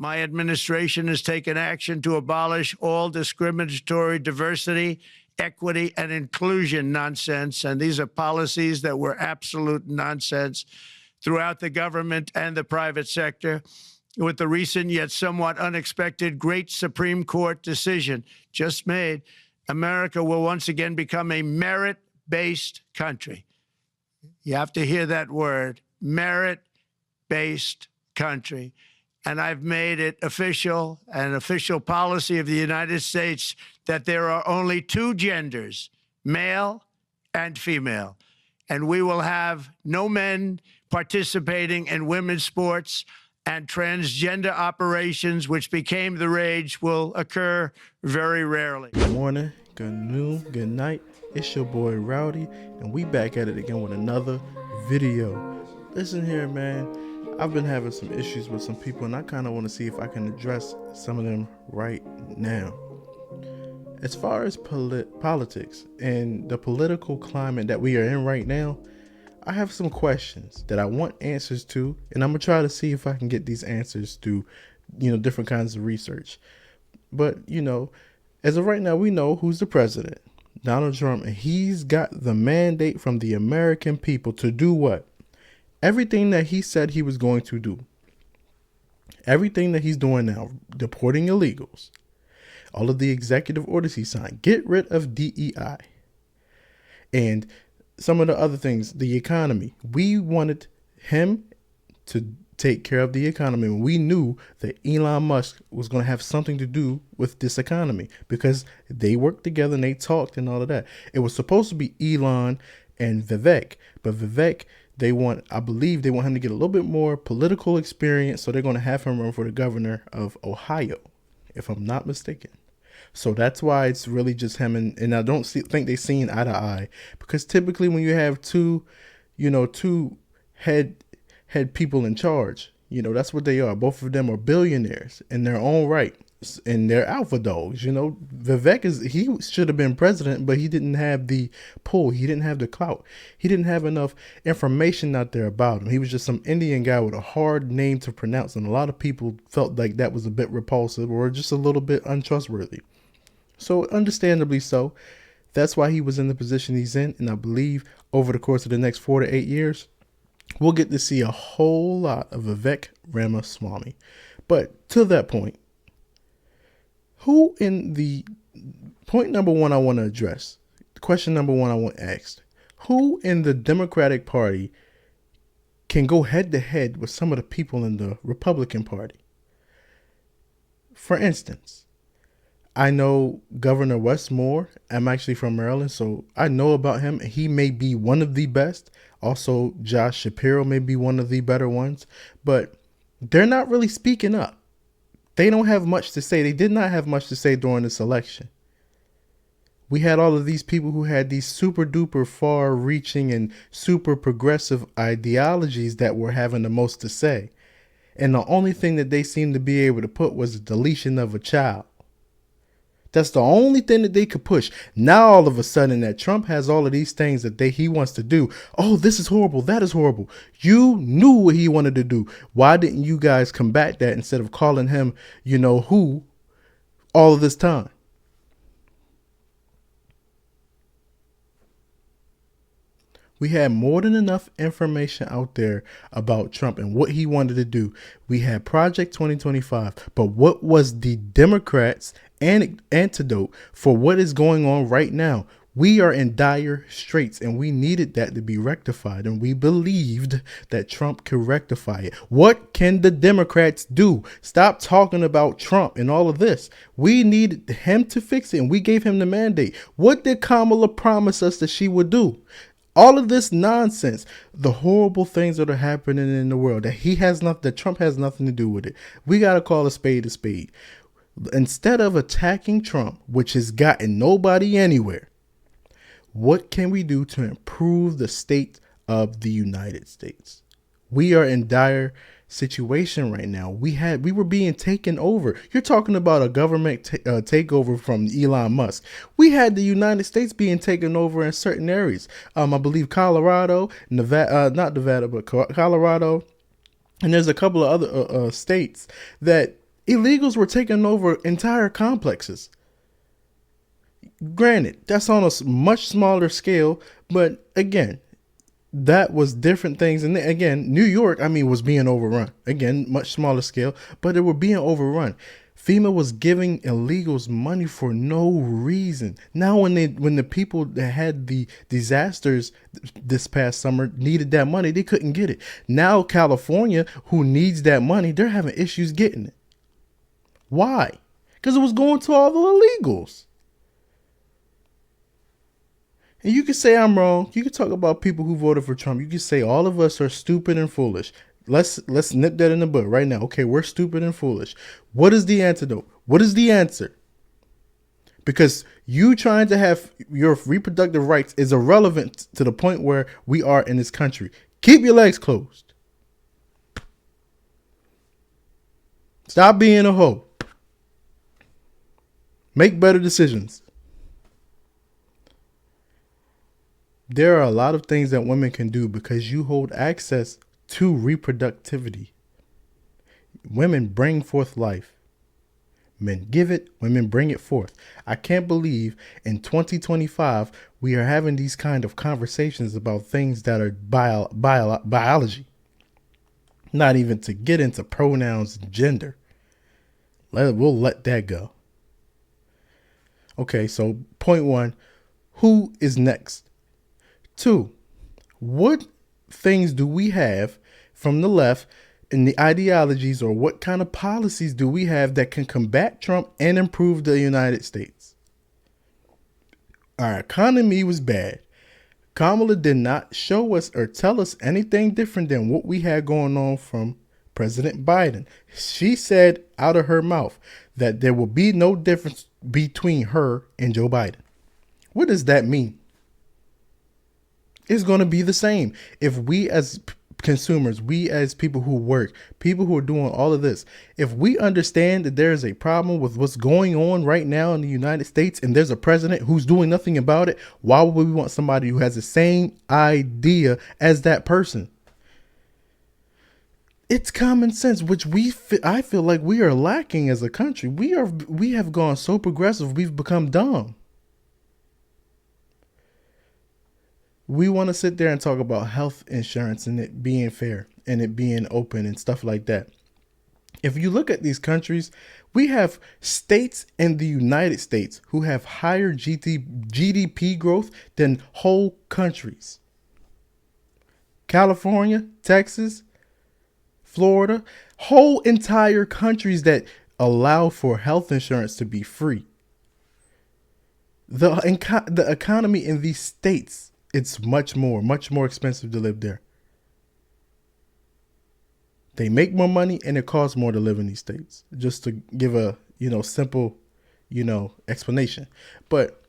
My administration has taken action to abolish all discriminatory diversity, equity, and inclusion nonsense. And these are policies that were absolute nonsense throughout the government and the private sector. With the recent yet somewhat unexpected great Supreme Court decision just made, America will once again become a merit-based country. You have to hear that word, merit-based country. And I've made it official, an official policy of the United States, that there are only two genders, male and female. And we will have no men participating in women's sports, and transgender operations, which became the rage, will occur very rarely. Good morning, good noon, good night. It's your boy Rowdy, and we back at it again with another video. Listen here, man. I've been having some issues with some people, and I kind of want to see if I can address some of them right now. As far as politics and the political climate that we are in right now, I have some questions that I want answers to, and I'm gonna try to see if I can get these answers through, different kinds of research. But, as of right now, we know who's the president, Donald Trump, and he's got the mandate from the American people to do what? Everything that he said he was going to do. Everything that he's doing now, deporting illegals, all of the executive orders he signed, get rid of DEI, and some of the other things, the economy. We wanted him to take care of the economy. We knew that Elon Musk was going to have something to do with this economy because they worked together and they talked and all of that. It was supposed to be Elon and Vivek, but Vivek, I believe they want him to get a little bit more political experience. So they're going to have him run for the governor of Ohio, if I'm not mistaken. So that's why it's really just him, and I don't think they seen eye to eye, because typically when you have two head people in charge, that's what they are. Both of them are billionaires in their own right, and they're alpha dogs. Vivek he should have been president, but he didn't have the pull. He didn't have the clout. He didn't have enough information out there about him. He was just some Indian guy with a hard name to pronounce, and a lot of people felt like that was a bit repulsive or just a little bit untrustworthy. So understandably so, that's why he was in the position he's in. And I believe over the course of the next 4 to 8 years, we'll get to see a whole lot of Vivek Ramaswamy. But to that point, point number one I want to address, question number one I want asked, who in the Democratic Party can go head to head with some of the people in the Republican Party? For instance, I know Governor Wes Moore. I'm actually from Maryland, so I know about him. He may be one of the best. Also, Josh Shapiro may be one of the better ones, but they're not really speaking up. They don't have much to say. They did not have much to say during this election. We had all of these people who had these super duper far reaching and super progressive ideologies that were having the most to say. And the only thing that they seemed to be able to put was the deletion of a child. That's the only thing that they could push. Now, all of a sudden that Trump has all of these things that he wants to do. Oh, this is horrible. That is horrible. You knew what he wanted to do. Why didn't you guys combat that instead of calling him, who all of this time? We had more than enough information out there about Trump and what he wanted to do. We had Project 2025, but what was the Democrats' antidote for what is going on right now? We are in dire straits, and we needed that to be rectified, and we believed that Trump could rectify it. What can the Democrats do? Stop talking about Trump and all of this. We needed him to fix it, and we gave him the mandate. What did Kamala promise us that she would do? All of this nonsense, the horrible things that are happening in the world, that Trump has nothing to do with it. We got to call a spade a spade. Instead of attacking Trump, which has gotten nobody anywhere, what can we do to improve the state of the United States? We are in dire situation right now. We were being taken over. You're talking about a government takeover from Elon Musk. We had the United States being taken over in certain areas. I believe Colorado, not Nevada, but Colorado, and there's a couple of other states that Illegals were taking over entire complexes. Granted, that's on a much smaller scale, but again, that was different things. And then, again, New York, I mean, was being overrun. Again, much smaller scale, but they were being overrun. FEMA was giving illegals money for no reason. Now, when the people that had the disasters this past summer needed that money, they couldn't get it. Now, California, who needs that money, they're having issues getting it. Why? Because it was going to all the illegals. And you can say I'm wrong. You can talk about people who voted for Trump. You can say all of us are stupid and foolish. Let's nip that in the bud right now. Okay, we're stupid and foolish. What is the antidote? What is the answer? Because you trying to have your reproductive rights is irrelevant to the point where we are in this country. Keep your legs closed. Stop being a hoe. Make better decisions. There are a lot of things that women can do because you hold access to reproductivity. Women bring forth life. Men give it, women bring it forth. I can't believe in 2025 we are having these kind of conversations about things that are biology. Not even to get into pronouns and gender. We'll let that go. Okay, so point one, who is next? 2, what things do we have from the left in the ideologies, or what kind of policies do we have that can combat Trump and improve the United States? Our economy was bad. Kamala did not show us or tell us anything different than what we had going on from President Biden. She said out of her mouth that there will be no difference between her and Joe Biden. What does that mean? It's going to be the same. If we as consumers, we as people who work, people who are doing all of this, if we understand that there is a problem with what's going on right now in the United States and there's a president who's doing nothing about it, why would we want somebody who has the same idea as that person? It's common sense, which I feel like we are lacking as a country. We have gone so progressive, we've become dumb. We want to sit there and talk about health insurance and it being fair and it being open and stuff like that. If you look at these countries, we have states in the United States who have higher GDP growth than whole countries. California, Texas, Florida, whole entire countries that allow for health insurance to be free. The economy in these states, it's much more expensive to live there. They make more money and it costs more to live in these states. Just to give a, simple, explanation. But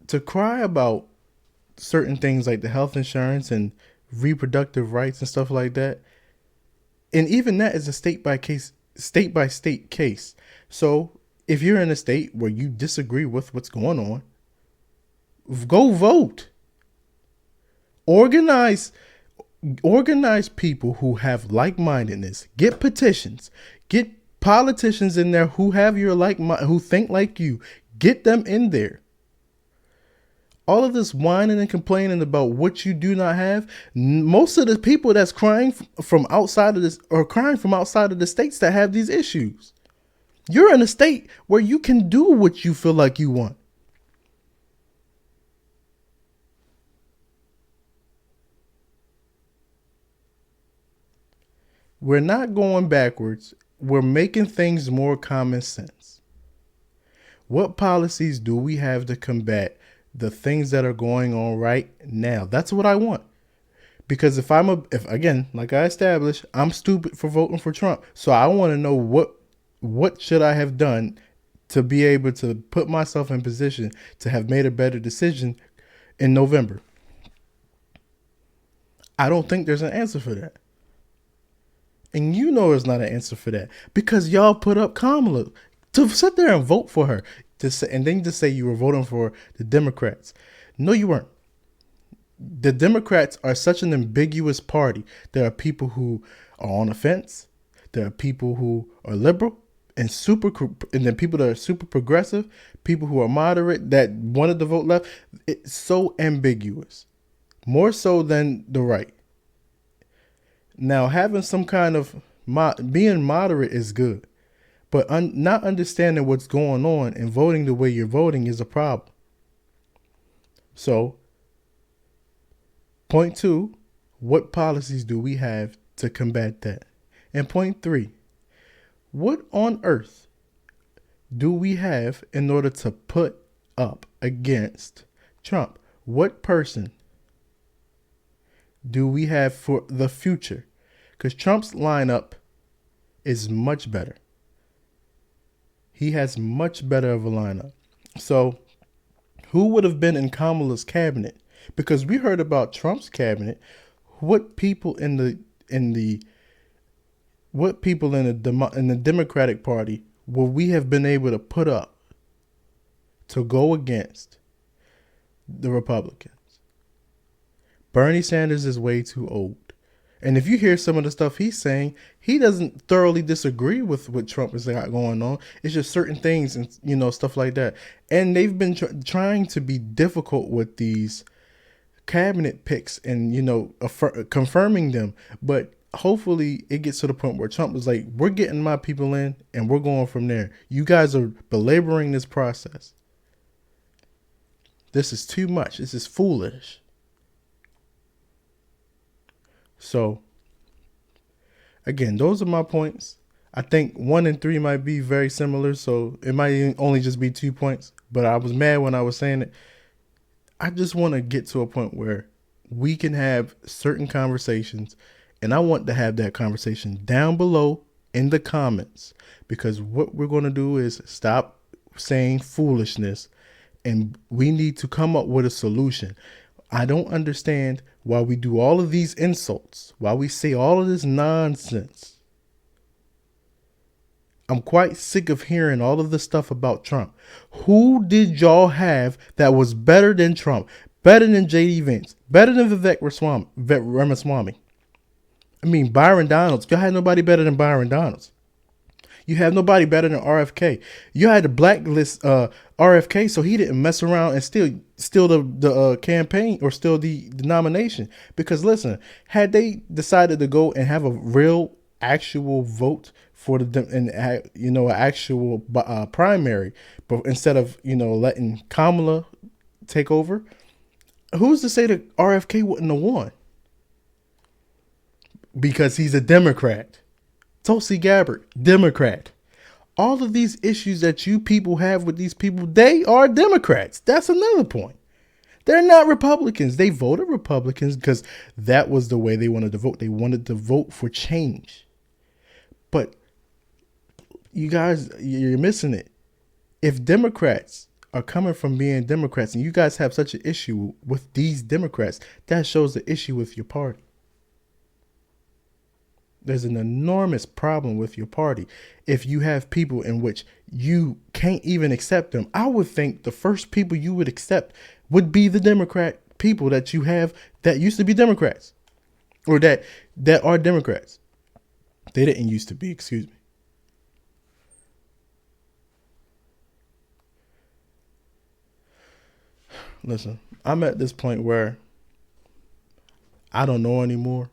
to cry about certain things like the health insurance and reproductive rights and stuff like that, and even that is a state by state case. So if you're in a state where you disagree with what's going on, go vote. Organize people who have like-mindedness. Get petitions. Get politicians in there who have your who think like you. Get them in there. All of this whining and complaining about what you do not have, most of the people that's crying from outside of this are crying from outside of the states that have these issues. You're in a state where you can do what you feel like you want. We're not going backwards. We're making things more common sense. What policies do we have to combat the things that are going on right now? That's what I want. Because if again, like I established, I'm stupid for voting for Trump. So I want to know what should I have done to be able to put myself in position to have made a better decision in November. I don't think there's an answer for that. And there's not an answer for that because y'all put up Kamala to sit there and vote for her and then say you were voting for the Democrats. No, you weren't. The Democrats are such an ambiguous party. There are people who are on the fence. There are people who are liberal and then people that are super progressive, people who are moderate that wanted to vote left, it's so ambiguous, more so than the right. Now, having some kind of being moderate is good, but not understanding what's going on and voting the way you're voting is a problem. So, point 2, what policies do we have to combat that? And point 3, what on earth do we have in order to put up against Trump? What person do we have for the future? Because Trump's lineup is much better. He has much better of a lineup. So who would have been in Kamala's cabinet? Because we heard about Trump's cabinet. What people in the Democratic Party will we have been able to put up to go against the Republicans? Bernie Sanders is way too old. And if you hear some of the stuff he's saying, he doesn't thoroughly disagree with what Trump has got going on. It's just certain things and, stuff like that. And they've been trying to be difficult with these cabinet picks and, confirming them. But hopefully it gets to the point where Trump is like, we're getting my people in and we're going from there. You guys are belaboring this process. This is too much. This is foolish. So, again, those are my points. I think 1 and 3 might be very similar, so it might only just be 2 points. But I was mad when I was saying it. I just want to get to a point where we can have certain conversations, and I want to have that conversation down below in the comments, because what we're going to do is stop saying foolishness, and we need to come up with a solution. I don't understand why we do all of these insults, why we say all of this nonsense. I'm quite sick of hearing all of the stuff about Trump. Who did y'all have that was better than Trump, better than J.D. Vance, better than Vivek Ramaswamy? I mean, Byron Donalds. Y'all had nobody better than Byron Donalds. You have nobody better than RFK. You had to blacklist RFK so he didn't mess around and steal the campaign or steal the nomination. Because listen, had they decided to go and have a real actual vote for an actual primary, but instead of letting Kamala take over, who's to say that RFK wouldn't have won? Because he's a Democrat. Tulsi Gabbard, Democrat. All of these issues that you people have with these people, they are Democrats. That's another point. They're not Republicans. They voted Republicans because that was the way they wanted to vote. They wanted to vote for change. But you guys, you're missing it. If Democrats are coming from being Democrats and you guys have such an issue with these Democrats, that shows the issue with your party. There's an enormous problem with your party if you have people in which you can't even accept them. I would think the first people you would accept would be the Democrat people that you have that used to be Democrats or that are Democrats. They didn't used to be, excuse me. Listen, I'm at this point where I don't know anymore.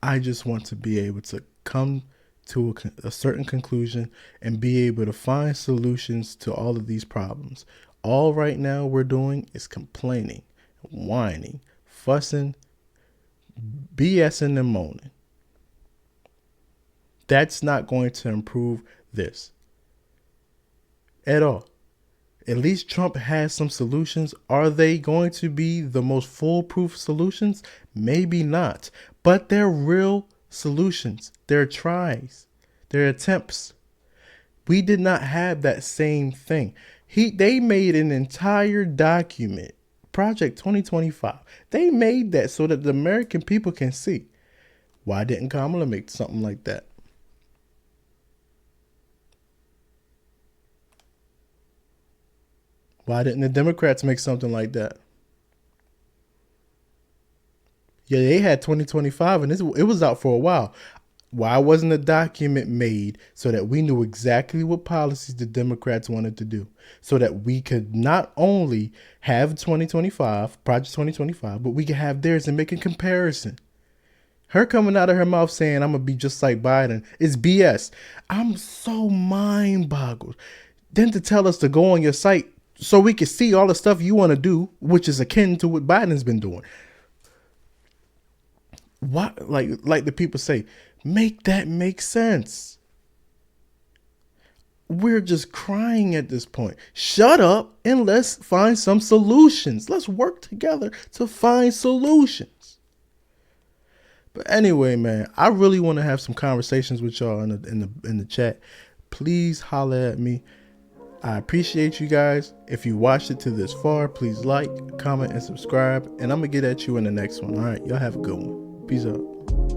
I just want to be able to come to a certain conclusion and be able to find solutions to all of these problems. All right now we're doing is complaining, whining, fussing, BSing and moaning. That's not going to improve this at all. At least Trump has some solutions. Are they going to be the most foolproof solutions? Maybe not. But they're real solutions. They're tries. They're attempts. We did not have that same thing. They made an entire document, Project 2025. They made that so that the American people can see. Why didn't Kamala make something like that? Why didn't the Democrats make something like that? Yeah, they had 2025 and it was out for a while. Why wasn't a document made so that we knew exactly what policies the Democrats wanted to do, so that we could not only have 2025, Project 2025, but we could have theirs and make a comparison? Her coming out of her mouth saying, I'm going to be just like Biden, is BS. I'm so mind boggled. Then to tell us to go on your site so we can see all the stuff you want to do, which is akin to what Biden's been doing. What, like the people say, make that make sense. We're just crying at this point. Shut up and let's find some solutions. Let's work together to find solutions. But anyway, man, I really want to have some conversations with y'all in the chat. Please holler at me. I appreciate you guys. If you watched it to this far, please like, comment, and subscribe. And I'm going to get at you in the next one. All right, y'all have a good one. Peace out.